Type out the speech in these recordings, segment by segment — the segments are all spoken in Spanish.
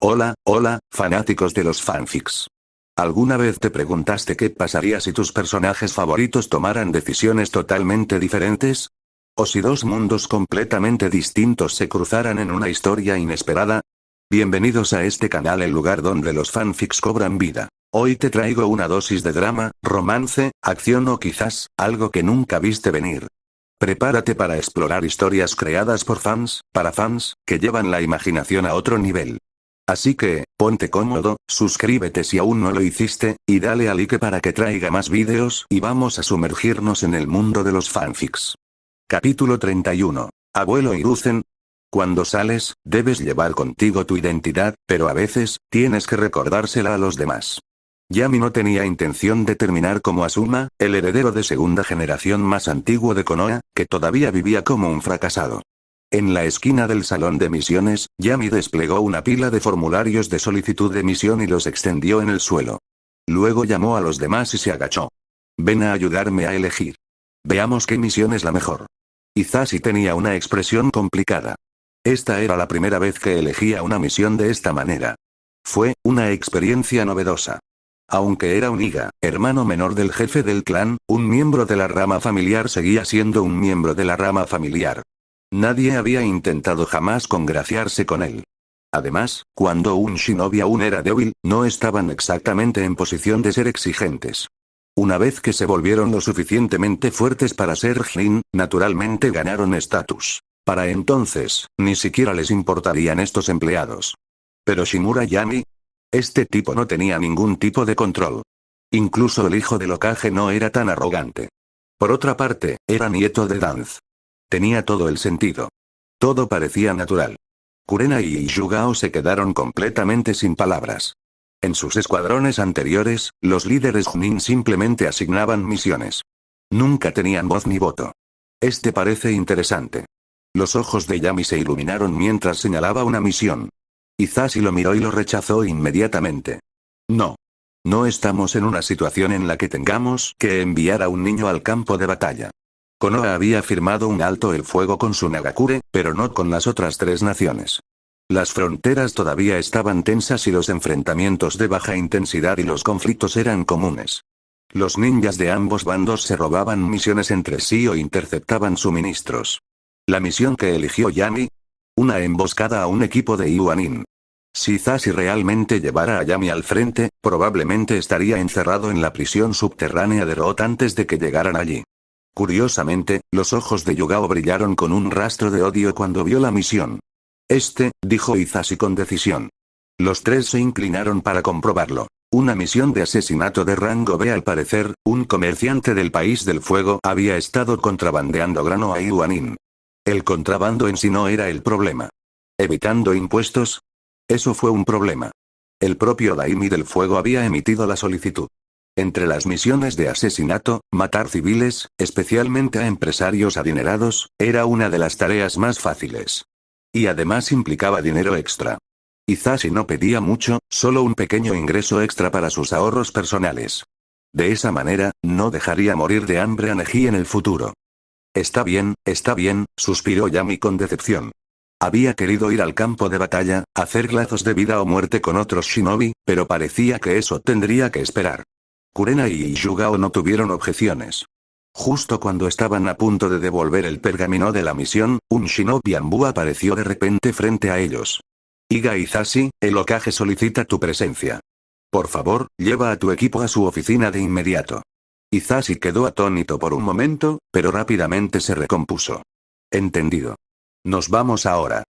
Hola, hola, fanáticos de los fanfics. ¿Alguna vez te preguntaste qué pasaría si tus personajes favoritos tomaran decisiones totalmente diferentes? ¿O si dos mundos completamente distintos se cruzaran en una historia inesperada? Bienvenidos a este canal, el lugar donde los fanfics cobran vida. Hoy te traigo una dosis de drama, romance, acción o quizás, algo que nunca viste venir. Prepárate para explorar historias creadas por fans, para fans, que llevan la imaginación a otro nivel. Así que, ponte cómodo, suscríbete si aún no lo hiciste, y dale a like para que traiga más vídeos y vamos a sumergirnos en el mundo de los fanfics. Capítulo 31. Abuelo Hiruzen. Cuando sales, debes llevar contigo tu identidad, pero a veces, tienes que recordársela a los demás. Yami no tenía intención de terminar como Asuma, el heredero de segunda generación más antiguo de Konoha, que todavía vivía como un fracasado. En la esquina del salón de misiones, Yami desplegó una pila de formularios de solicitud de misión y los extendió en el suelo. Luego llamó a los demás y se agachó. Ven a ayudarme a elegir. Veamos qué misión es la mejor. Hisashi tenía una expresión complicada. Esta era la primera vez que elegía una misión de esta manera. Fue una experiencia novedosa. Aunque era un Iga, hermano menor del jefe del clan, un miembro de la rama familiar seguía siendo un miembro de la rama familiar. Nadie había intentado jamás congraciarse con él. Además, cuando un shinobi aún era débil, no estaban exactamente en posición de ser exigentes. Una vez que se volvieron lo suficientemente fuertes para ser Jin, naturalmente ganaron estatus. Para entonces, ni siquiera les importarían estos empleados. Pero Shimura Yami, este tipo no tenía ningún tipo de control. Incluso el hijo del Hokage no era tan arrogante. Por otra parte, era nieto de Danz. Tenía todo el sentido. Todo parecía natural. Kurenai y Yugao se quedaron completamente sin palabras. En sus escuadrones anteriores, los líderes Junin simplemente asignaban misiones. Nunca tenían voz ni voto. Este parece interesante. Los ojos de Yami se iluminaron mientras señalaba una misión. Hisashi lo miró y lo rechazó inmediatamente. No. No estamos en una situación en la que tengamos que enviar a un niño al campo de batalla. Konoha había firmado un alto el fuego con su Nagakure, pero no con las otras tres naciones. Las fronteras todavía estaban tensas y los enfrentamientos de baja intensidad y los conflictos eran comunes. Los ninjas de ambos bandos se robaban misiones entre sí o interceptaban suministros. La misión que eligió Yami: una emboscada a un equipo de Iwanin. Si Hisashi realmente llevara a Yami al frente, probablemente estaría encerrado en la prisión subterránea de Roth antes de que llegaran allí. Curiosamente, los ojos de Yugao brillaron con un rastro de odio cuando vio la misión. Dijo Hisashi con decisión. Los tres se inclinaron para comprobarlo. Una misión de asesinato de rango B. Al parecer, un comerciante del País del Fuego había estado contrabandeando grano a Iwanin. El contrabando en sí no era el problema. ¿Evitando impuestos? Eso fue un problema. El propio Daimi del Fuego había emitido la solicitud. Entre las misiones de asesinato, matar civiles, especialmente a empresarios adinerados, era una de las tareas más fáciles. Y además implicaba dinero extra. Hisashi no pedía mucho, solo un pequeño ingreso extra para sus ahorros personales. De esa manera, no dejaría morir de hambre a Neji en el futuro. Está bien, suspiró Yami con decepción. Había querido ir al campo de batalla, hacer lazos de vida o muerte con otros shinobi, pero parecía que eso tendría que esperar. Kurenai y Yugao no tuvieron objeciones. Justo cuando estaban a punto de devolver el pergamino de la misión, un shinobi Anbu apareció de repente frente a ellos. Iga Hisashi, el Hokage solicita tu presencia. Por favor, lleva a tu equipo a su oficina de inmediato. Hisashi quedó atónito por un momento, pero rápidamente se recompuso. Entendido. Nos vamos ahora.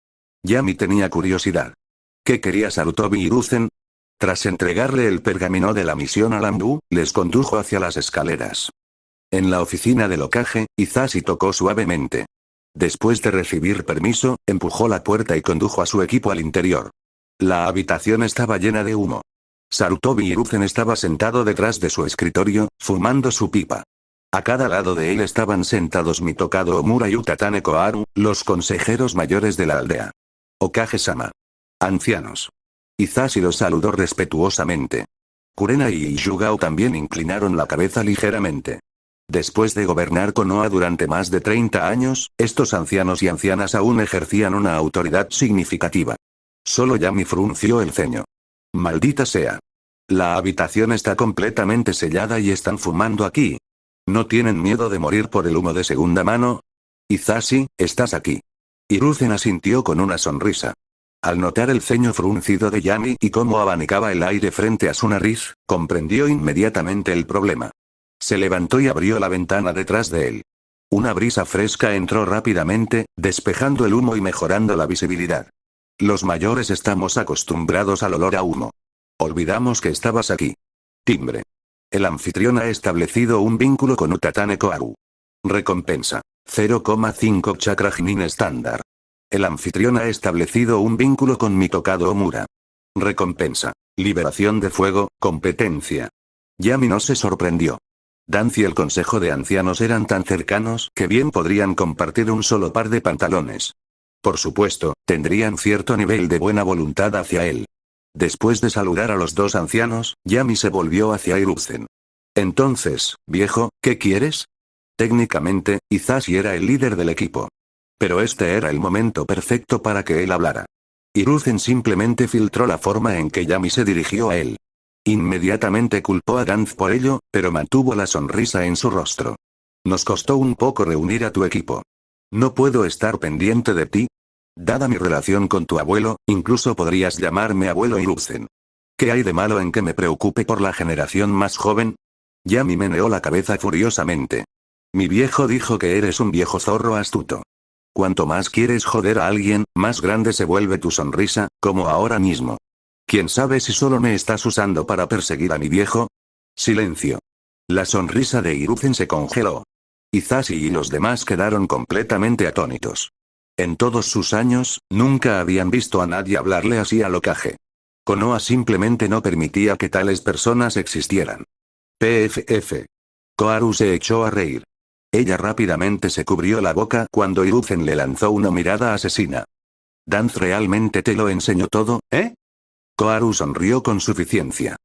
Yami tenía curiosidad. ¿Qué quería Sarutobi Hiruzen? Tras entregarle el pergamino de la misión a Anbu, les condujo hacia las escaleras. En la oficina del Hokage, Hisashi tocó suavemente. Después de recibir permiso, empujó la puerta y condujo a su equipo al interior. La habitación estaba llena de humo. Sarutobi Hiruzen estaba sentado detrás de su escritorio, fumando su pipa. A cada lado de él estaban sentados Mitokado Omura y Utatane Koharu, los consejeros mayores de la aldea. Hokage-sama. Ancianos. Hisashi los saludó respetuosamente. Kurenai y Yugao también inclinaron la cabeza ligeramente. Después de gobernar Konoha durante más de 30 años, estos ancianos y ancianas aún ejercían una autoridad significativa. Solo Yami frunció el ceño. Maldita sea. La habitación está completamente sellada y están fumando aquí. ¿No tienen miedo de morir por el humo de segunda mano? Hisashi, estás aquí. Hiruzen asintió con una sonrisa. Al notar el ceño fruncido de Yami y cómo abanicaba el aire frente a su nariz, comprendió inmediatamente el problema. Se levantó y abrió la ventana detrás de él. Una brisa fresca entró rápidamente, despejando el humo y mejorando la visibilidad. Los mayores estamos acostumbrados al olor a humo. Olvidamos que estabas aquí. Timbre. El anfitrión ha establecido un vínculo con Utatane Koharu. Recompensa. 0,5 chakra Jinin estándar. El anfitrión ha establecido un vínculo con Mitokado Omura. Recompensa. Liberación de fuego, competencia. Yami no se sorprendió. Danz y el consejo de ancianos eran tan cercanos que bien podrían compartir un solo par de pantalones. Por supuesto, tendrían cierto nivel de buena voluntad hacia él. Después de saludar a los dos ancianos, Yami se volvió hacia Hiruzen. Entonces, viejo, ¿qué quieres? Técnicamente, Hisashi era el líder del equipo. Pero este era el momento perfecto para que él hablara. Hiruzen simplemente filtró la forma en que Yami se dirigió a él. Inmediatamente culpó a Danz por ello, pero mantuvo la sonrisa en su rostro. Nos costó un poco reunir a tu equipo. ¿No puedo estar pendiente de ti? Dada mi relación con tu abuelo, incluso podrías llamarme abuelo Hiruzen. ¿Qué hay de malo en que me preocupe por la generación más joven? Yami meneó la cabeza furiosamente. Mi viejo dijo que eres un viejo zorro astuto. Cuanto más quieres joder a alguien, más grande se vuelve tu sonrisa, como ahora mismo. ¿Quién sabe si solo me estás usando para perseguir a mi viejo? Silencio. La sonrisa de Hiruzen se congeló. Hisashi y los demás quedaron completamente atónitos. En todos sus años, nunca habían visto a nadie hablarle así al Hokage. Konoha simplemente no permitía que tales personas existieran. PFF. Koharu se echó a reír. Ella rápidamente se cubrió la boca cuando Hiruzen le lanzó una mirada asesina. ¿Danz realmente te lo enseñó todo, eh? Koharu sonrió con suficiencia.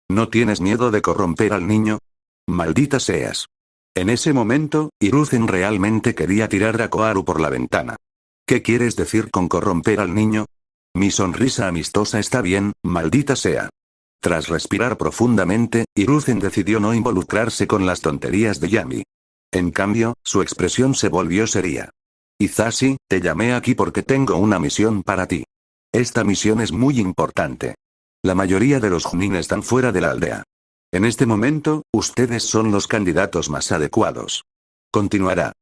¿No tienes miedo de corromper al niño? Maldita seas. En ese momento, Hiruzen realmente quería tirar a Koharu por la ventana. ¿Qué quieres decir con corromper al niño? Mi sonrisa amistosa está bien, maldita sea. Tras respirar profundamente, Hiruzen decidió no involucrarse con las tonterías de Yami. En cambio, su expresión se volvió seria. Hisashi, te llamé aquí porque tengo una misión para ti. Esta misión es muy importante. La mayoría de los Chunin están fuera de la aldea. En este momento, ustedes son los candidatos más adecuados. Continuará.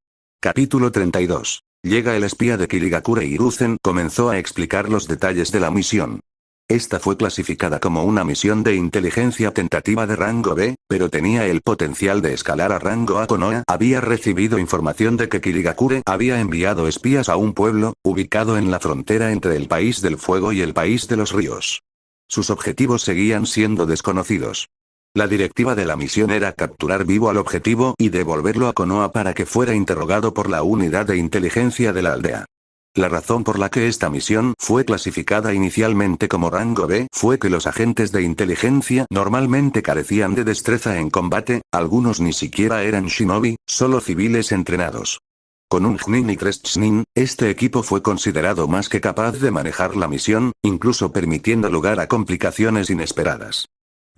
Capítulo 32. Llega el espía de Kirigakure y Hiruzen comenzó a explicar los detalles de la misión. Esta fue clasificada como una misión de inteligencia tentativa de rango B, pero tenía el potencial de escalar a rango A. Konoha había recibido información de que Kirigakure había enviado espías a un pueblo, ubicado en la frontera entre el País del Fuego y el País de los Ríos. Sus objetivos seguían siendo desconocidos. La directiva de la misión era capturar vivo al objetivo y devolverlo a Konoha para que fuera interrogado por la unidad de inteligencia de la aldea. La razón por la que esta misión fue clasificada inicialmente como rango B fue que los agentes de inteligencia normalmente carecían de destreza en combate, algunos ni siquiera eran shinobi, solo civiles entrenados. Con un Chunin y 3 Chunin, este equipo fue considerado más que capaz de manejar la misión, incluso permitiendo lugar a complicaciones inesperadas.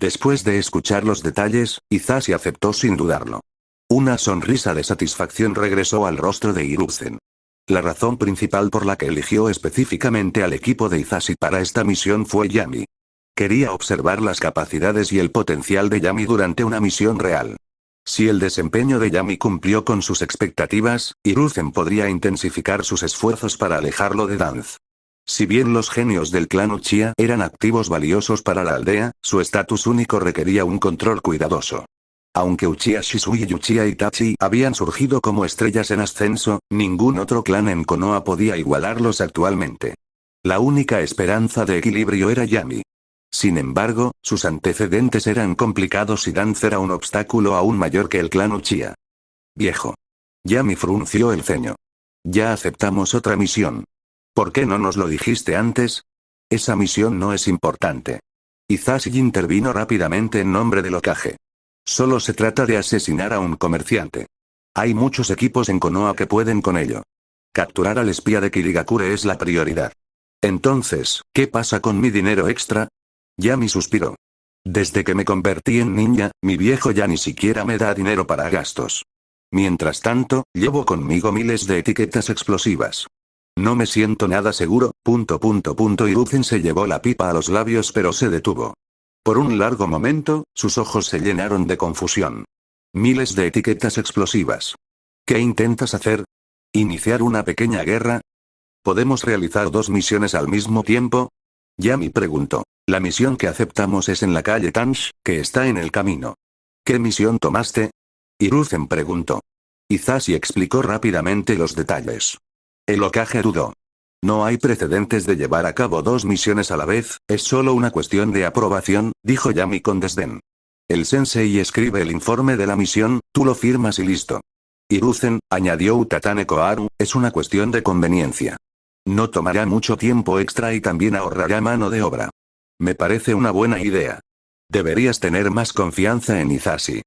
Después de escuchar los detalles, Hisashi aceptó sin dudarlo. Una sonrisa de satisfacción regresó al rostro de Hiruzen. La razón principal por la que eligió específicamente al equipo de Hisashi para esta misión fue Yami. Quería observar las capacidades y el potencial de Yami durante una misión real. Si el desempeño de Yami cumplió con sus expectativas, Hiruzen podría intensificar sus esfuerzos para alejarlo de Danz. Si bien los genios del clan Uchiha eran activos valiosos para la aldea, su estatus único requería un control cuidadoso. Aunque Uchiha Shisui y Uchiha Itachi habían surgido como estrellas en ascenso, ningún otro clan en Konoha podía igualarlos actualmente. La única esperanza de equilibrio era Yami. Sin embargo, sus antecedentes eran complicados y Danz era un obstáculo aún mayor que el clan Uchiha. Viejo. Yami frunció el ceño. Ya aceptamos otra misión. ¿Por qué no nos lo dijiste antes? Esa misión no es importante. Hisashi intervino rápidamente en nombre del Hokage. Solo se trata de asesinar a un comerciante. Hay muchos equipos en Konoha que pueden con ello. Capturar al espía de Kirigakure es la prioridad. Entonces, ¿qué pasa con mi dinero extra? Yami suspiró. Desde que me convertí en ninja, mi viejo ya ni siquiera me da dinero para gastos. Mientras tanto, llevo conmigo miles de etiquetas explosivas. No me siento nada seguro, ... Hiruzen se llevó la pipa a los labios pero se detuvo. Por un largo momento, sus ojos se llenaron de confusión. Miles de etiquetas explosivas. ¿Qué intentas hacer? ¿Iniciar una pequeña guerra? ¿Podemos realizar 2 misiones al mismo tiempo? Yami preguntó. La misión que aceptamos es en la calle Tansh, que está en el camino. ¿Qué misión tomaste? Hiruzen preguntó. Hisashi explicó rápidamente los detalles. El Hokage dudó. No hay precedentes de llevar a cabo 2 misiones a la vez, es solo una cuestión de aprobación, dijo Yami con desdén. El sensei escribe el informe de la misión, tú lo firmas y listo. Hiruzen, añadió Utatane Koharu, es una cuestión de conveniencia. No tomará mucho tiempo extra y también ahorrará mano de obra. Me parece una buena idea. Deberías tener más confianza en Hisashi.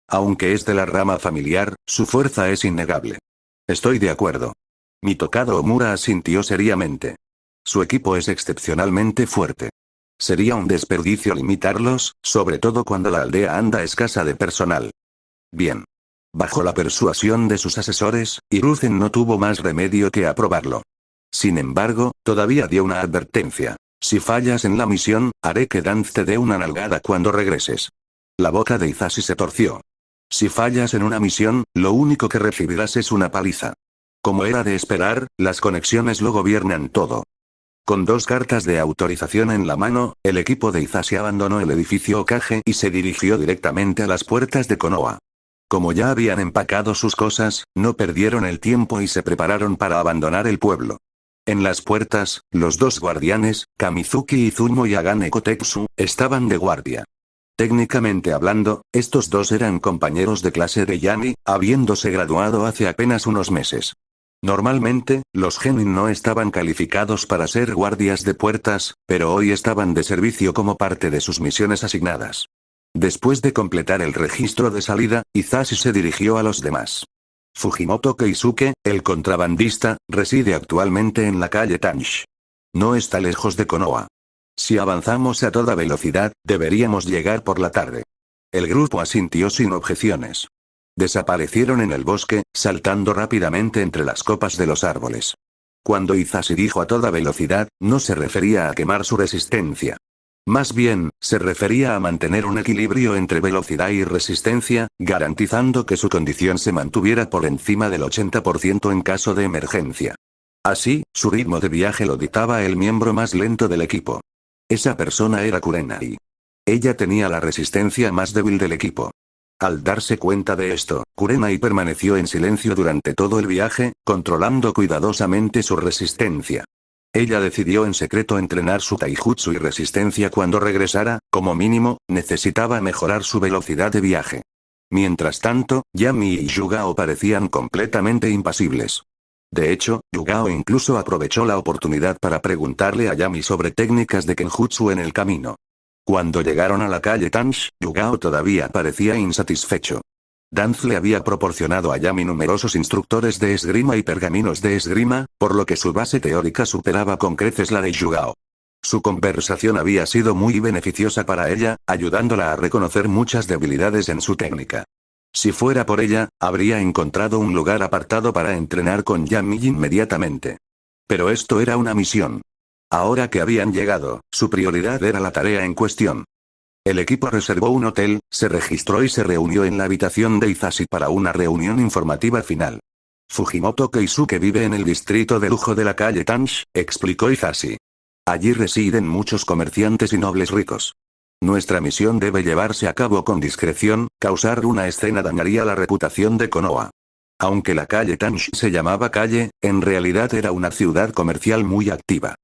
Aunque es de la rama familiar, su fuerza es innegable. Estoy de acuerdo. Mitokado Omura asintió seriamente. Su equipo es excepcionalmente fuerte. Sería un desperdicio limitarlos, sobre todo cuando la aldea anda escasa de personal. Bien. Bajo la persuasión de sus asesores, Hiruzen no tuvo más remedio que aprobarlo. Sin embargo, todavía dio una advertencia. Si fallas en la misión, haré que Danz te dé una nalgada cuando regreses. La boca de Hisashi se torció. Si fallas en una misión, lo único que recibirás es una paliza. Como era de esperar, las conexiones lo gobiernan todo. Con 2 cartas de autorización en la mano, el equipo de Hisashi abandonó el edificio Hokage y se dirigió directamente a las puertas de Konoha. Como ya habían empacado sus cosas, no perdieron el tiempo y se prepararon para abandonar el pueblo. En las puertas, los 2 guardianes, Kamizuki Izumo y Agane Kotetsu, estaban de guardia. Técnicamente hablando, estos 2 eran compañeros de clase de Yami, habiéndose graduado hace apenas unos meses. Normalmente, los genin no estaban calificados para ser guardias de puertas, pero hoy estaban de servicio como parte de sus misiones asignadas. Después de completar el registro de salida, Hisashi se dirigió a los demás. Fujimoto Keisuke, el contrabandista, reside actualmente en la calle Tansh. No está lejos de Konoha. Si avanzamos a toda velocidad, deberíamos llegar por la tarde. El grupo asintió sin objeciones. Desaparecieron en el bosque, saltando rápidamente entre las copas de los árboles. Cuando Hisashi dijo a toda velocidad, no se refería a quemar su resistencia. Más bien, se refería a mantener un equilibrio entre velocidad y resistencia, garantizando que su condición se mantuviera por encima del 80% en caso de emergencia. Así, su ritmo de viaje lo dictaba el miembro más lento del equipo. Esa persona era Kurenai. Ella tenía la resistencia más débil del equipo. Al darse cuenta de esto, Kurenai permaneció en silencio durante todo el viaje, controlando cuidadosamente su resistencia. Ella decidió en secreto entrenar su taijutsu y resistencia cuando regresara, como mínimo, necesitaba mejorar su velocidad de viaje. Mientras tanto, Yami y Yugao parecían completamente impasibles. De hecho, Yugao incluso aprovechó la oportunidad para preguntarle a Yami sobre técnicas de kenjutsu en el camino. Cuando llegaron a la calle Tansh, Yugao todavía parecía insatisfecho. Danz le había proporcionado a Yami numerosos instructores de esgrima y pergaminos de esgrima, por lo que su base teórica superaba con creces la de Yugao. Su conversación había sido muy beneficiosa para ella, ayudándola a reconocer muchas debilidades en su técnica. Si fuera por ella, habría encontrado un lugar apartado para entrenar con Yami inmediatamente. Pero esto era una misión. Ahora que habían llegado, su prioridad era la tarea en cuestión. El equipo reservó un hotel, se registró y se reunió en la habitación de Hisashi para una reunión informativa final. Fujimoto Keisuke vive en el distrito de lujo de la calle Tansh, explicó Hisashi. Allí residen muchos comerciantes y nobles ricos. Nuestra misión debe llevarse a cabo con discreción, causar una escena dañaría la reputación de Konoha. Aunque la calle Tansh se llamaba calle, en realidad era una ciudad comercial muy activa.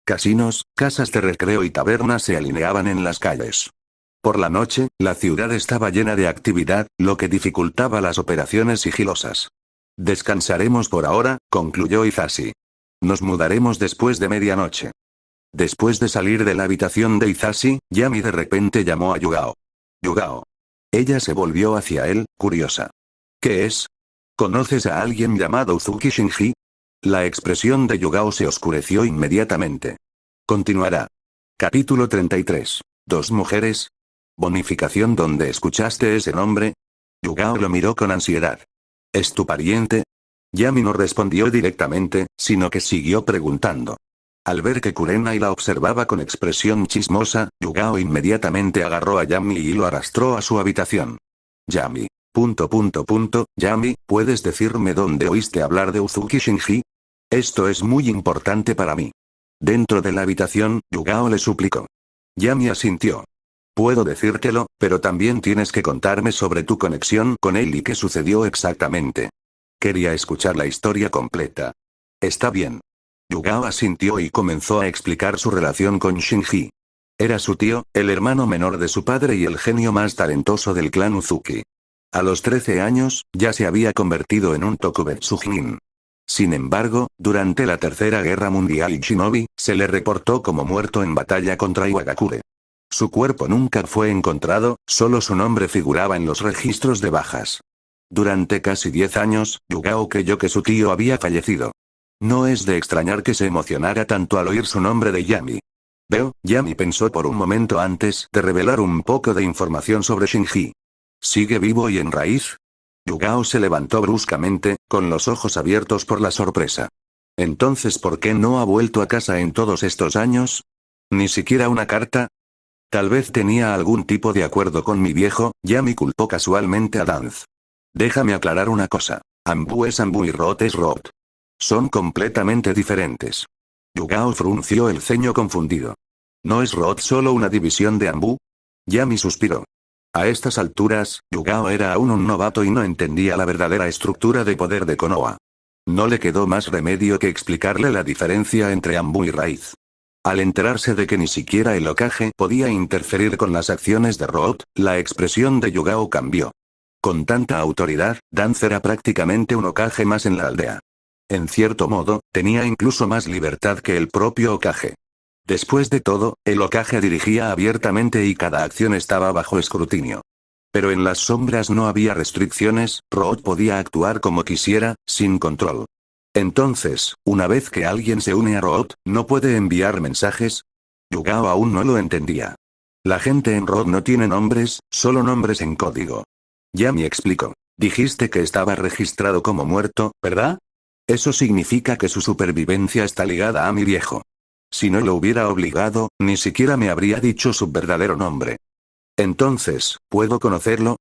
Casinos, casas de recreo y tabernas se alineaban en las calles. Por la noche, la ciudad estaba llena de actividad, lo que dificultaba las operaciones sigilosas. Descansaremos por ahora, concluyó Hisashi. Nos mudaremos después de medianoche. Después de salir de la habitación de Hisashi, Yami de repente llamó a Yugao. Yugao. Ella se volvió hacia él, curiosa. ¿Qué es? ¿Conoces a alguien llamado Uzuki Shinji? La expresión de Yugao se oscureció inmediatamente. Continuará. Capítulo 33. ¿Dos mujeres? Bonificación. ¿Dónde escuchaste ese nombre? Yugao lo miró con ansiedad. ¿Es tu pariente? Yami no respondió directamente, sino que siguió preguntando. Al ver que Kurenai la observaba con expresión chismosa, Yugao inmediatamente agarró a Yami y lo arrastró a su habitación. Yami. Yami, ¿puedes decirme dónde oíste hablar de Uzuki Shinji? Esto es muy importante para mí. Dentro de la habitación, Yugao le suplicó. Yami asintió. Puedo decírtelo, pero también tienes que contarme sobre tu conexión con él y qué sucedió exactamente. Quería escuchar la historia completa. Está bien. Yugao asintió y comenzó a explicar su relación con Shinji. Era su tío, el hermano menor de su padre y el genio más talentoso del clan Uzuki. A los 13 años, ya se había convertido en un Tokubetsujin. Sin embargo, durante la Tercera Guerra Mundial Shinobi, se le reportó como muerto en batalla contra Iwagakure. Su cuerpo nunca fue encontrado, solo su nombre figuraba en los registros de bajas. Durante casi 10 años, Yugao creyó que su tío había fallecido. No es de extrañar que se emocionara tanto al oír su nombre de Yami. Yami pensó por un momento antes de revelar un poco de información sobre Shinji. ¿Sigue vivo y en raíz? Yugao se levantó bruscamente, con los ojos abiertos por la sorpresa. Entonces, ¿por qué no ha vuelto a casa en todos estos años? ¿Ni siquiera una carta? Tal vez tenía algún tipo de acuerdo con mi viejo. Yami culpó casualmente a Danz. Déjame aclarar una cosa. Anbu es Anbu y Rot es Rot. Son completamente diferentes. Yugao frunció el ceño confundido. ¿No es Rot solo una división de Anbu? Yami suspiró. A estas alturas, Yugao era aún un novato y no entendía la verdadera estructura de poder de Konoha. No le quedó más remedio que explicarle la diferencia entre Anbu y raíz. Al enterarse de que ni siquiera el Hokage podía interferir con las acciones de Rot, la expresión de Yugao cambió. Con tanta autoridad, Danz era prácticamente un Hokage más en la aldea. En cierto modo, tenía incluso más libertad que el propio Hokage. Después de todo, el Hokage dirigía abiertamente y cada acción estaba bajo escrutinio. Pero en las sombras no había restricciones, Rot podía actuar como quisiera, sin control. Entonces, una vez que alguien se une a Rot, ¿no puede enviar mensajes? Yugao aún no lo entendía. La gente en Rot no tiene nombres, solo nombres en código. Yami explicó. Dijiste que estaba registrado como muerto, ¿verdad? Eso significa que su supervivencia está ligada a mi viejo. Si no lo hubiera obligado, ni siquiera me habría dicho su verdadero nombre. Entonces, ¿puedo conocerlo?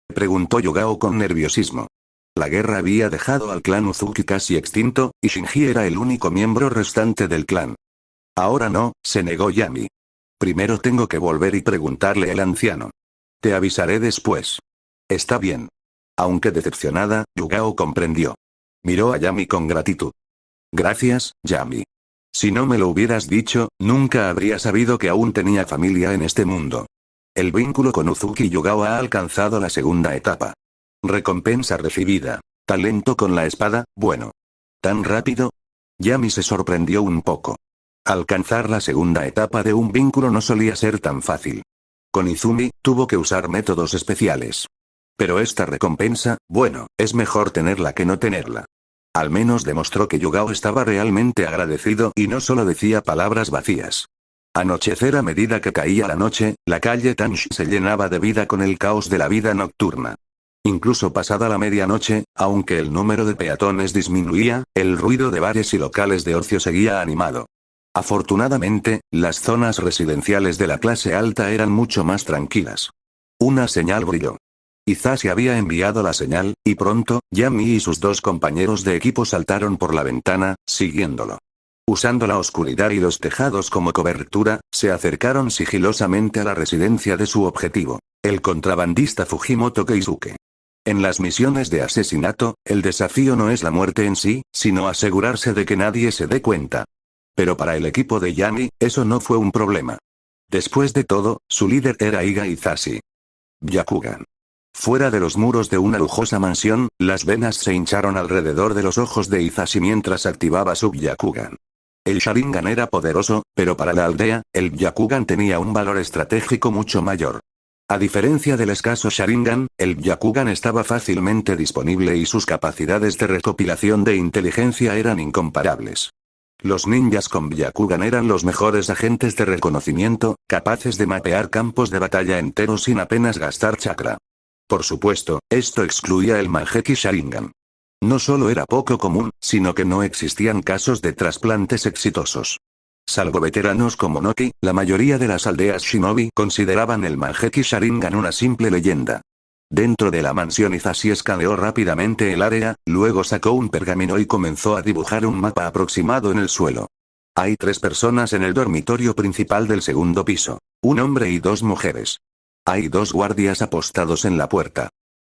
Preguntó Yugao con nerviosismo. La guerra había dejado al clan Uzuki casi extinto, y Shinji era el único miembro restante del clan. Ahora no, se negó Yami. Primero tengo que volver y preguntarle al anciano. Te avisaré después. Está bien. Aunque decepcionada, Yugao comprendió. Miró a Yami con gratitud. Gracias, Yami. Si no me lo hubieras dicho, nunca habría sabido que aún tenía familia en este mundo. El vínculo con Uzuki Yugao ha alcanzado la segunda etapa. Recompensa recibida. Talento con la espada, bueno. ¿Tan rápido? Yami se sorprendió un poco. Alcanzar la segunda etapa de un vínculo no solía ser tan fácil. Con Izumi, tuvo que usar métodos especiales. Pero esta recompensa, bueno, es mejor tenerla que no tenerla. Al menos demostró que Yugao estaba realmente agradecido y no solo decía palabras vacías. Anochecer a medida que caía la noche, la calle Tanshi se llenaba de vida con el caos de la vida nocturna. Incluso pasada la medianoche, aunque el número de peatones disminuía, el ruido de bares y locales de ocio seguía animado. Afortunadamente, las zonas residenciales de la clase alta eran mucho más tranquilas. Una señal brilló. Hizashi había enviado la señal, y pronto, Yami y sus dos compañeros de equipo saltaron por la ventana, siguiéndolo. Usando la oscuridad y los tejados como cobertura, se acercaron sigilosamente a la residencia de su objetivo, el contrabandista Fujimoto Keisuke. En las misiones de asesinato, el desafío no es la muerte en sí, sino asegurarse de que nadie se dé cuenta. Pero para el equipo de Yami, eso no fue un problema. Después de todo, su líder era Iga Hizashi. Byakugan. Fuera de los muros de una lujosa mansión, las venas se hincharon alrededor de los ojos de Hizashi mientras activaba su Byakugan. El Sharingan era poderoso, pero para la aldea, el Byakugan tenía un valor estratégico mucho mayor. A diferencia del escaso Sharingan, el Byakugan estaba fácilmente disponible y sus capacidades de recopilación de inteligencia eran incomparables. Los ninjas con Byakugan eran los mejores agentes de reconocimiento, capaces de mapear campos de batalla enteros sin apenas gastar chakra. Por supuesto, esto excluía el Mangekyou Sharingan. No solo era poco común, sino que no existían casos de trasplantes exitosos. Salvo veteranos como Noki, la mayoría de las aldeas shinobi consideraban el Mangekyou Sharingan una simple leyenda. Dentro de la mansión Hisashi escaneó rápidamente el área, luego sacó un pergamino y comenzó a dibujar un mapa aproximado en el suelo. Hay 3 personas en el dormitorio principal del segundo piso. Un hombre y 2 mujeres. Hay 2 guardias apostados en la puerta.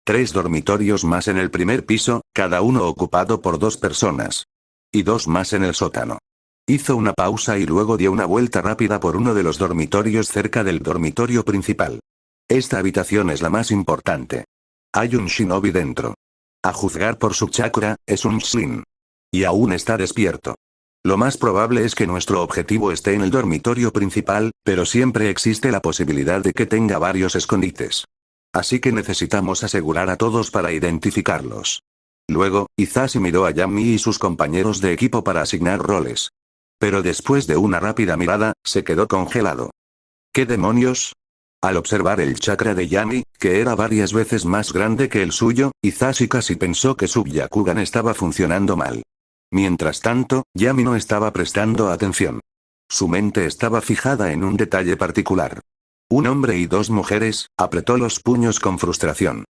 3 dormitorios más en el primer piso, cada uno ocupado por 2 personas. Y 2 más en el sótano. Hizo una pausa y luego dio una vuelta rápida por uno de los dormitorios cerca del dormitorio principal. Esta habitación es la más importante. Hay un shinobi dentro. A juzgar por su chakra, es un Shin. Y aún está despierto. Lo más probable es que nuestro objetivo esté en el dormitorio principal, pero siempre existe la posibilidad de que tenga varios escondites. Así que necesitamos asegurar a todos para identificarlos. Luego, Hisashi miró a Yami y sus compañeros de equipo para asignar roles. Pero después de una rápida mirada, se quedó congelado. ¿Qué demonios? Al observar el chakra de Yami, que era varias veces más grande que el suyo, Hisashi casi pensó que su Byakugan estaba funcionando mal. Mientras tanto, Yami no estaba prestando atención. Su mente estaba fijada en un detalle particular. Un hombre y 2 mujeres, apretó los puños con frustración.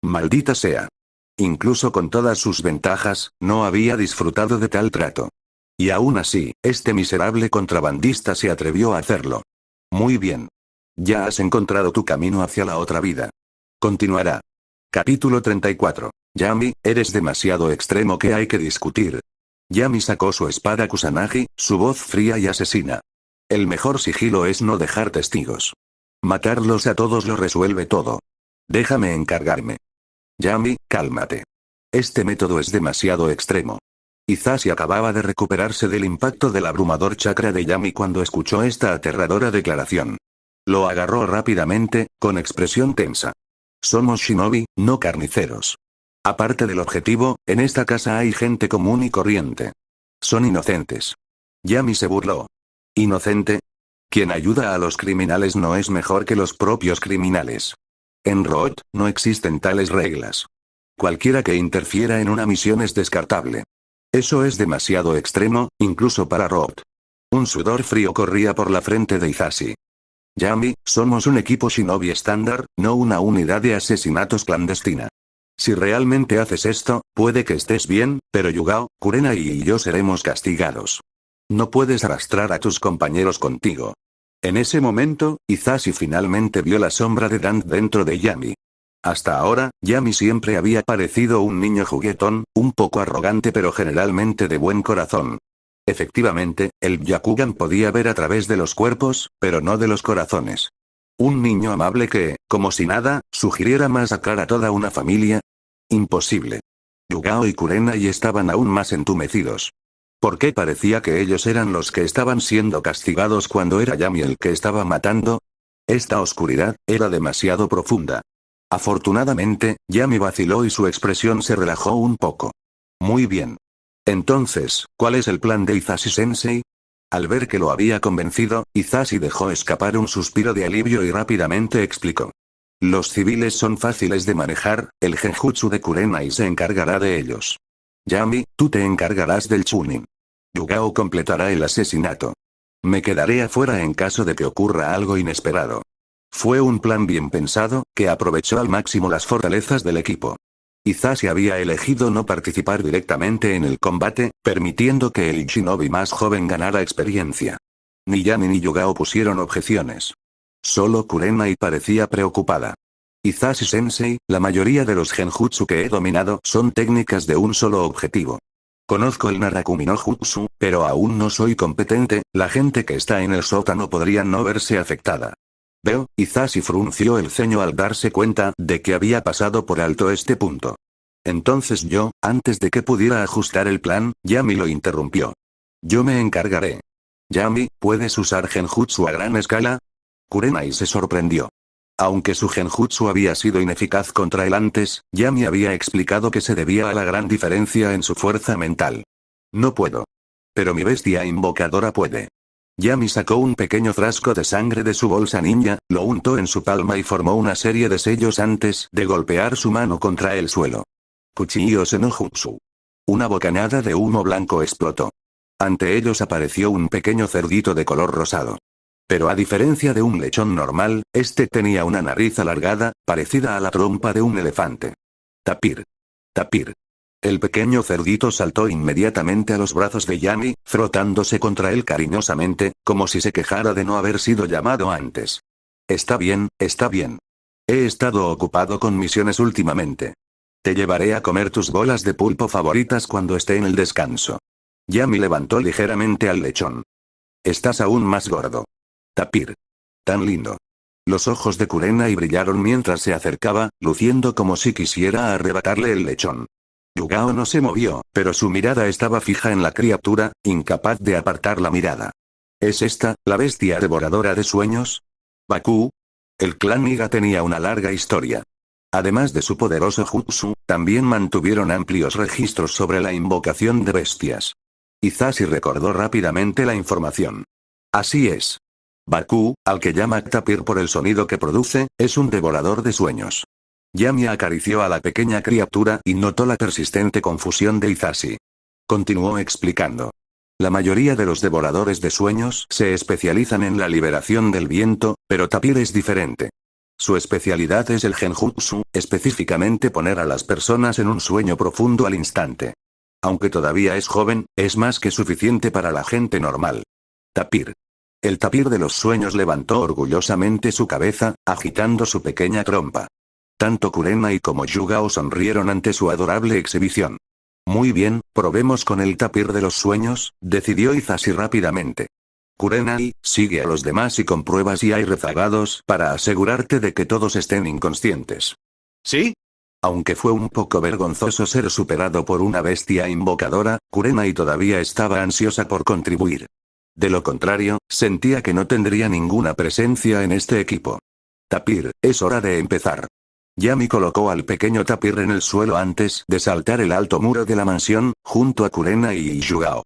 Maldita sea. Incluso con todas sus ventajas, no había disfrutado de tal trato. Y aún así, este miserable contrabandista se atrevió a hacerlo. Muy bien. Ya has encontrado tu camino hacia la otra vida. Continuará. Capítulo 34. Yami, eres demasiado extremo que hay que discutir. Yami sacó su espada Kusanagi, su voz fría y asesina. El mejor sigilo es no dejar testigos. Matarlos a todos lo resuelve todo. Déjame encargarme. Yami, cálmate. Este método es demasiado extremo. Hisashi acababa de recuperarse del impacto del abrumador chakra de Yami cuando escuchó esta aterradora declaración. Lo agarró rápidamente, con expresión tensa. Somos shinobi, no carniceros. Aparte del objetivo, en esta casa hay gente común y corriente. Son inocentes. Yami se burló. ¿Inocente? Quien ayuda a los criminales no es mejor que los propios criminales. En Root, no existen tales reglas. Cualquiera que interfiera en una misión es descartable. Eso es demasiado extremo, incluso para Root. Un sudor frío corría por la frente de Hisashi. Yami, somos un equipo shinobi estándar, no una unidad de asesinatos clandestina. Si realmente haces esto, puede que estés bien, pero Yugao, Kurenai y yo seremos castigados. No puedes arrastrar a tus compañeros contigo. En ese momento, Hisashi finalmente vio la sombra de Dan dentro de Yami. Hasta ahora, Yami siempre había parecido un niño juguetón, un poco arrogante pero generalmente de buen corazón. Efectivamente, el Byakugan podía ver a través de los cuerpos, pero no de los corazones. Un niño amable que, como si nada, sugiriera masacrar a toda una familia. Imposible. Yugao y Kurenai estaban aún más entumecidos. ¿Por qué parecía que ellos eran los que estaban siendo castigados cuando era Yami el que estaba matando? Esta oscuridad era demasiado profunda. Afortunadamente, Yami vaciló y su expresión se relajó un poco. Muy bien. Entonces, ¿cuál es el plan de Hisashi-sensei? Al ver que lo había convencido, Hisashi dejó escapar un suspiro de alivio y rápidamente explicó. Los civiles son fáciles de manejar, el genjutsu de Kurenai se encargará de ellos. Yami, tú te encargarás del Chunin. Yugao completará el asesinato. Me quedaré afuera en caso de que ocurra algo inesperado. Fue un plan bien pensado, que aprovechó al máximo las fortalezas del equipo. Hisashi había elegido no participar directamente en el combate, permitiendo que el shinobi más joven ganara experiencia. Ni Yami ni Yugao pusieron objeciones. Solo Kurenai parecía preocupada. Hisashi-sensei, la mayoría de los genjutsu que he dominado son técnicas de un solo objetivo. Conozco el Narakumi no Jutsu, pero aún no soy competente, la gente que está en el sótano podría no verse afectada. Veo, Hisashi frunció el ceño al darse cuenta de que había pasado por alto este punto. Entonces yo, antes de que pudiera ajustar el plan, Yami lo interrumpió. Yo me encargaré. Yami, ¿puedes usar genjutsu a gran escala? Kurenai se sorprendió. Aunque su genjutsu había sido ineficaz contra él antes, Yami había explicado que se debía a la gran diferencia en su fuerza mental. No puedo. Pero mi bestia invocadora puede. Yami sacó un pequeño frasco de sangre de su bolsa ninja, lo untó en su palma y formó una serie de sellos antes de golpear su mano contra el suelo. Kuchiyo no Jutsu. Una bocanada de humo blanco explotó. Ante ellos apareció un pequeño cerdito de color rosado. Pero a diferencia de un lechón normal, este tenía una nariz alargada, parecida a la trompa de un elefante. Tapir. Tapir. El pequeño cerdito saltó inmediatamente a los brazos de Yami, frotándose contra él cariñosamente, como si se quejara de no haber sido llamado antes. Está bien, está bien. He estado ocupado con misiones últimamente. Te llevaré a comer tus bolas de pulpo favoritas cuando esté en el descanso. Yami levantó ligeramente al lechón. Estás aún más gordo. Tapir. Tan lindo. Los ojos de Kurenai brillaron mientras se acercaba, luciendo como si quisiera arrebatarle el lechón. Yugao no se movió, pero su mirada estaba fija en la criatura, incapaz de apartar la mirada. ¿Es esta, la bestia devoradora de sueños? Baku. El clan Iga tenía una larga historia. Además de su poderoso jutsu, también mantuvieron amplios registros sobre la invocación de bestias. Hisashi recordó rápidamente la información. Así es. Baku, al que llama Tapir por el sonido que produce, es un devorador de sueños. Yami acarició a la pequeña criatura y notó la persistente confusión de Hisashi. Continuó explicando. La mayoría de los devoradores de sueños se especializan en la liberación del viento, pero Tapir es diferente. Su especialidad es el genjutsu, específicamente poner a las personas en un sueño profundo al instante. Aunque todavía es joven, es más que suficiente para la gente normal. Tapir. El tapir de los sueños levantó orgullosamente su cabeza, agitando su pequeña trompa. Tanto Kurenai como Yugao sonrieron ante su adorable exhibición. Muy bien, probemos con el tapir de los sueños, decidió Hisashi rápidamente. Kurenai, sigue a los demás y comprueba si hay rezagados para asegurarte de que todos estén inconscientes. ¿Sí? Aunque fue un poco vergonzoso ser superado por una bestia invocadora, Kurenai todavía estaba ansiosa por contribuir. De lo contrario, sentía que no tendría ninguna presencia en este equipo. Tapir, es hora de empezar. Yami colocó al pequeño tapir en el suelo antes de saltar el alto muro de la mansión, junto a Kurenai y Yugao.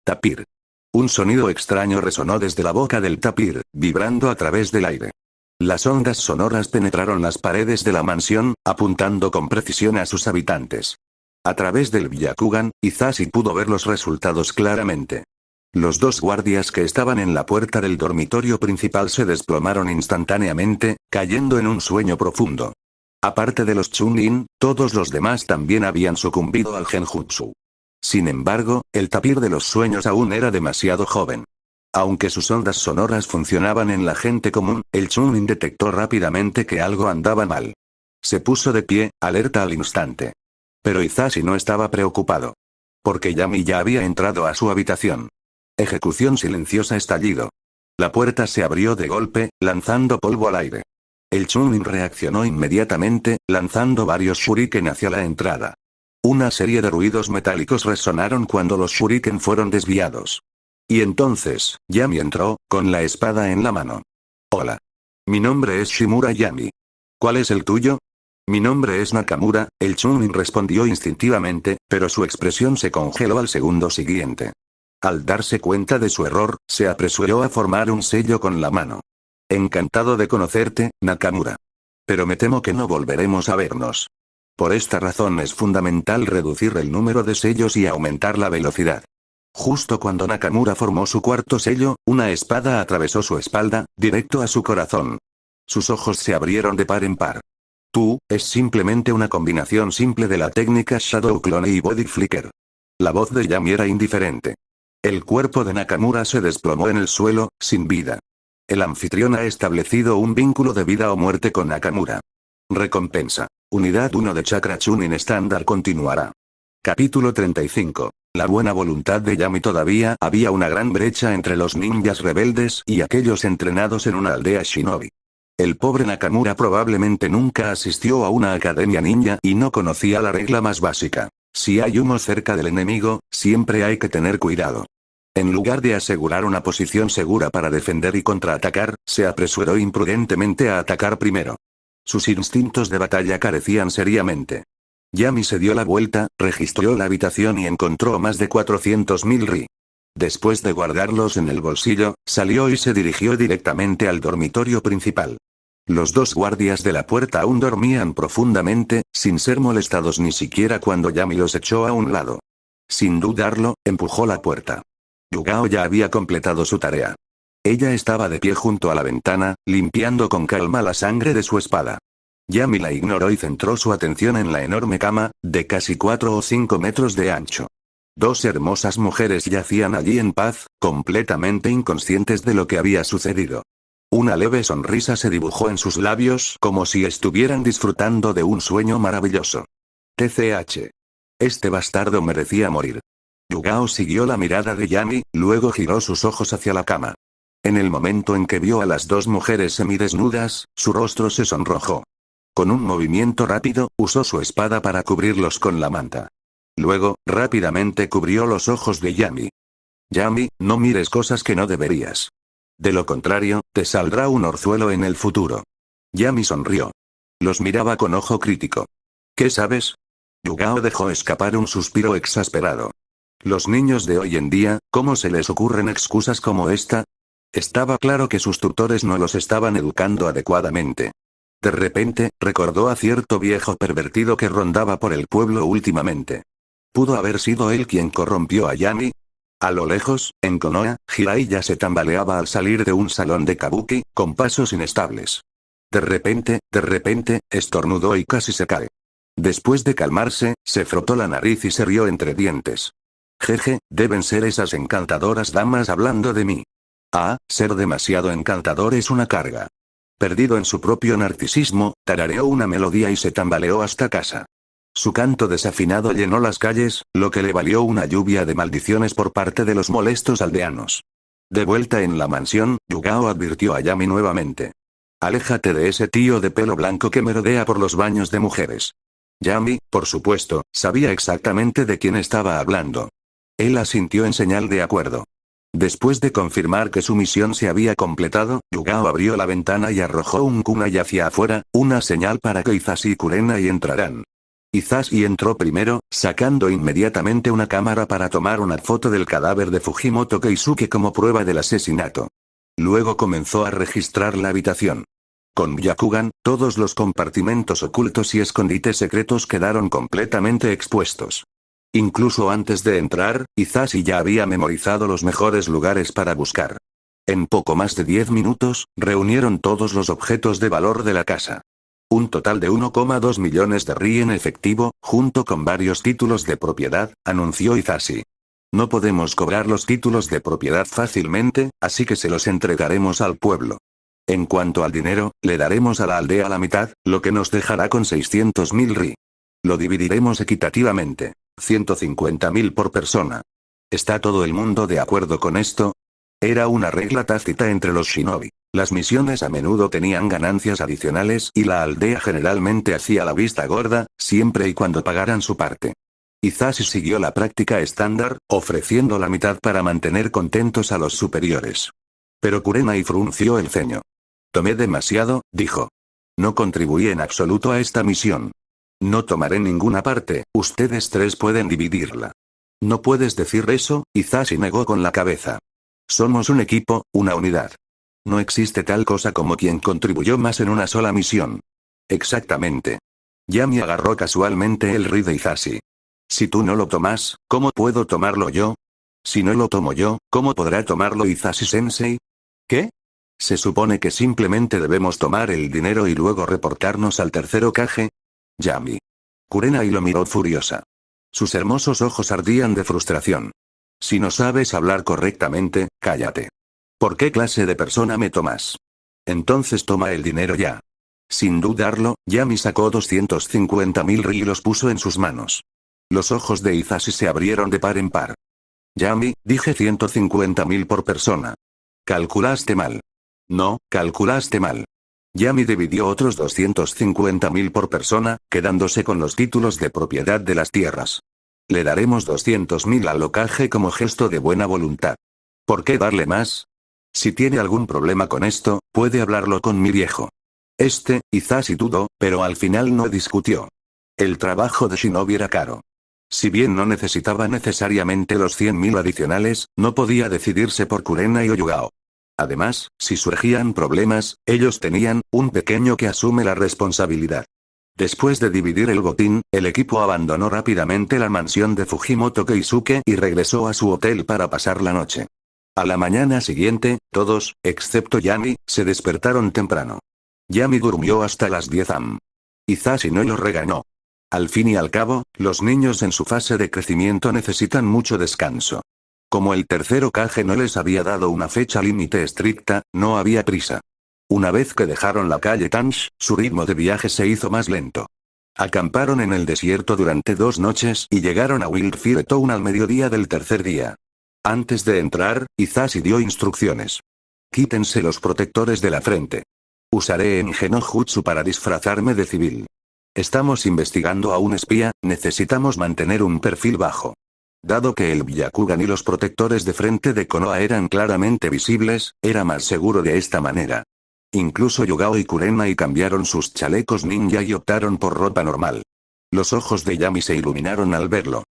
Tapir. Un sonido extraño resonó desde la boca del tapir, vibrando a través del aire. Las ondas sonoras penetraron las paredes de la mansión, apuntando con precisión a sus habitantes. A través del Byakugan, Hisashi pudo ver los resultados claramente. Los dos guardias que estaban en la puerta del dormitorio principal se desplomaron instantáneamente, cayendo en un sueño profundo. Aparte de los Chunin, todos los demás también habían sucumbido al genjutsu. Sin embargo, el tapir de los sueños aún era demasiado joven. Aunque sus ondas sonoras funcionaban en la gente común, el Chunin detectó rápidamente que algo andaba mal. Se puso de pie, alerta al instante. Pero Hisashi no estaba preocupado. Porque Yami ya había entrado a su habitación. Ejecución silenciosa estallido. La puerta se abrió de golpe, lanzando polvo al aire. El Chunin reaccionó inmediatamente, lanzando varios shuriken hacia la entrada. Una serie de ruidos metálicos resonaron cuando los shuriken fueron desviados. Y entonces, Yami entró, con la espada en la mano. Hola. Mi nombre es Shimura Yami. ¿Cuál es el tuyo? Mi nombre es Nakamura, el Chunin respondió instintivamente, pero su expresión se congeló al segundo siguiente. Al darse cuenta de su error, se apresuró a formar un sello con la mano. Encantado de conocerte, Nakamura. Pero me temo que no volveremos a vernos. Por esta razón es fundamental reducir el número de sellos y aumentar la velocidad. Justo cuando Nakamura formó su cuarto sello, una espada atravesó su espalda, directo a su corazón. Sus ojos se abrieron de par en par. Tú, es simplemente una combinación simple de la técnica Shadow Clone y Body Flicker. La voz de Yami era indiferente. El cuerpo de Nakamura se desplomó en el suelo, sin vida. El anfitrión ha establecido un vínculo de vida o muerte con Nakamura. Recompensa. Unidad 1 de Chakra Chunin estándar continuará. Capítulo 35. La buena voluntad de Yami. Todavía había una gran brecha entre los ninjas rebeldes y aquellos entrenados en una aldea shinobi. El pobre Nakamura probablemente nunca asistió a una academia ninja y no conocía la regla más básica. Si hay humo cerca del enemigo, siempre hay que tener cuidado. En lugar de asegurar una posición segura para defender y contraatacar, se apresuró imprudentemente a atacar primero. Sus instintos de batalla carecían seriamente. Yami se dio la vuelta, registró la habitación y encontró más de 400.000 ri. Después de guardarlos en el bolsillo, salió y se dirigió directamente al dormitorio principal. Los dos guardias de la puerta aún dormían profundamente, sin ser molestados ni siquiera cuando Yami los echó a un lado. Sin dudarlo, empujó la puerta. Yugao ya había completado su tarea. Ella estaba de pie junto a la ventana, limpiando con calma la sangre de su espada. Yami la ignoró y centró su atención en la enorme cama, de casi 4 o 5 metros de ancho. Dos hermosas mujeres yacían allí en paz, completamente inconscientes de lo que había sucedido. Una leve sonrisa se dibujó en sus labios como si estuvieran disfrutando de un sueño maravilloso. TCH. Este bastardo merecía morir. Yugao siguió la mirada de Yami, luego giró sus ojos hacia la cama. En el momento en que vio a las dos mujeres semidesnudas, su rostro se sonrojó. Con un movimiento rápido, usó su espada para cubrirlos con la manta. Luego, rápidamente cubrió los ojos de Yami. Yami, no mires cosas que no deberías. De lo contrario, te saldrá un orzuelo en el futuro. Yami sonrió. Los miraba con ojo crítico. ¿Qué sabes? Yugao dejó escapar un suspiro exasperado. Los niños de hoy en día, ¿cómo se les ocurren excusas como esta? Estaba claro que sus tutores no los estaban educando adecuadamente. De repente, recordó a cierto viejo pervertido que rondaba por el pueblo últimamente. ¿Pudo haber sido él quien corrompió a Yami? A lo lejos, en Konoha, Hirai ya se tambaleaba al salir de un salón de kabuki, con pasos inestables. De repente, estornudó y casi se cae. Después de calmarse, se frotó la nariz y se rió entre dientes. Jeje, deben ser esas encantadoras damas hablando de mí. Ah, ser demasiado encantador es una carga. Perdido en su propio narcisismo, tarareó una melodía y se tambaleó hasta casa. Su canto desafinado llenó las calles, lo que le valió una lluvia de maldiciones por parte de los molestos aldeanos. De vuelta en la mansión, Yugao advirtió a Yami nuevamente. Aléjate de ese tío de pelo blanco que merodea por los baños de mujeres. Yami, por supuesto, sabía exactamente de quién estaba hablando. Él asintió en señal de acuerdo. Después de confirmar que su misión se había completado, Yugao abrió la ventana y arrojó un kunai hacia afuera, una señal para que Hisashi y Kurenai entraran. Hisashi entró primero, sacando inmediatamente una cámara para tomar una foto del cadáver de Fujimoto Keisuke como prueba del asesinato. Luego comenzó a registrar la habitación. Con Byakugan, todos los compartimentos ocultos y escondites secretos quedaron completamente expuestos. Incluso antes de entrar, Hisashi ya había memorizado los mejores lugares para buscar. En poco más de 10 minutos, reunieron todos los objetos de valor de la casa. Un total de 1,2 millones de Ri en efectivo, junto con varios títulos de propiedad, anunció Hisashi. No podemos cobrar los títulos de propiedad fácilmente, así que se los entregaremos al pueblo. En cuanto al dinero, le daremos a la aldea la mitad, lo que nos dejará con 600.000 Ri. Lo dividiremos equitativamente. 150.000 por persona. ¿Está todo el mundo de acuerdo con esto? Era una regla tácita entre los shinobi. Las misiones a menudo tenían ganancias adicionales y la aldea generalmente hacía la vista gorda, siempre y cuando pagaran su parte. Hisashi siguió la práctica estándar, ofreciendo la mitad para mantener contentos a los superiores. Pero Kurenai frunció el ceño. Tomé demasiado, dijo. No contribuí en absoluto a esta misión. No tomaré ninguna parte, ustedes tres pueden dividirla. No puedes decir eso, Hisashi negó con la cabeza. Somos un equipo, una unidad. No existe tal cosa como quien contribuyó más en una sola misión. Exactamente. Yami agarró casualmente el Ri de Hisashi. Si tú no lo tomas, ¿cómo puedo tomarlo yo? Si no lo tomo yo, ¿cómo podrá tomarlo Hisashi-sensei? ¿Qué? Se supone que simplemente debemos tomar el dinero y luego reportarnos al tercer Hokage. Yami. Kurenai lo miró furiosa. Sus hermosos ojos ardían de frustración. Si no sabes hablar correctamente, cállate. ¿Por qué clase de persona me tomas? Entonces toma el dinero ya. Sin dudarlo, Yami sacó 250.000 Ri y los puso en sus manos. Los ojos de Hisashi se abrieron de par en par. Yami, dije 150.000 por persona. Calculaste mal. No, calculaste mal. Yami dividió otros 250.000 por persona, quedándose con los títulos de propiedad de las tierras. Le daremos 200.000 al Hokage como gesto de buena voluntad. ¿Por qué darle más? Si tiene algún problema con esto, puede hablarlo con mi viejo. Hisashi dudó, pero al final no discutió. El trabajo de Shinobi era caro. Si bien no necesitaba necesariamente los 100.000 adicionales, no podía decidirse por Kurenai o Yugao. Además, si surgían problemas, ellos tenían un pequeño que asume la responsabilidad. Después de dividir el botín, el equipo abandonó rápidamente la mansión de Fujimoto Keisuke y regresó a su hotel para pasar la noche. A la mañana siguiente, todos, excepto Yami, se despertaron temprano. Yami durmió hasta las 10 am. Hisashi no lo regañó. Al fin y al cabo, los niños en su fase de crecimiento necesitan mucho descanso. Como el tercer Hokage no les había dado una fecha límite estricta, no había prisa. Una vez que dejaron la calle Tansh, su ritmo de viaje se hizo más lento. Acamparon en el desierto durante 2 noches y llegaron a Wildfire Town al mediodía del tercer día. Antes de entrar, Hisashi dio instrucciones. Quítense los protectores de la frente. Usaré Engen no Jutsu para disfrazarme de civil. Estamos investigando a un espía, necesitamos mantener un perfil bajo. Dado que el Byakugan y los protectores de frente de Konoha eran claramente visibles, era más seguro de esta manera. Incluso Yugao y Kurenai cambiaron sus chalecos ninja y optaron por ropa normal. Los ojos de Yami se iluminaron al verlo.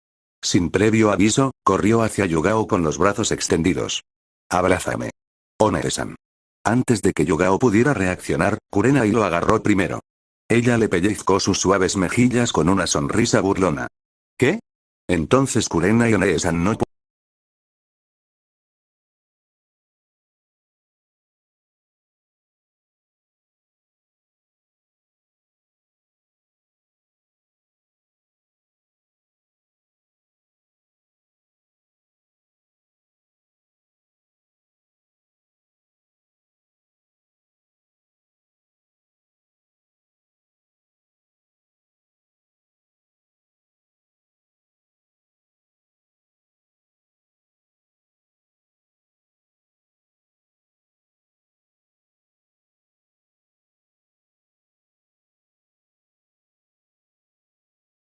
Sin previo aviso, corrió hacia Yugao con los brazos extendidos. «Abrázame. One-san». Antes de que Yugao pudiera reaccionar, Kurenai lo agarró primero. Ella le pellizcó sus suaves mejillas con una sonrisa burlona. ¿Qué? Entonces Kurenai One-san no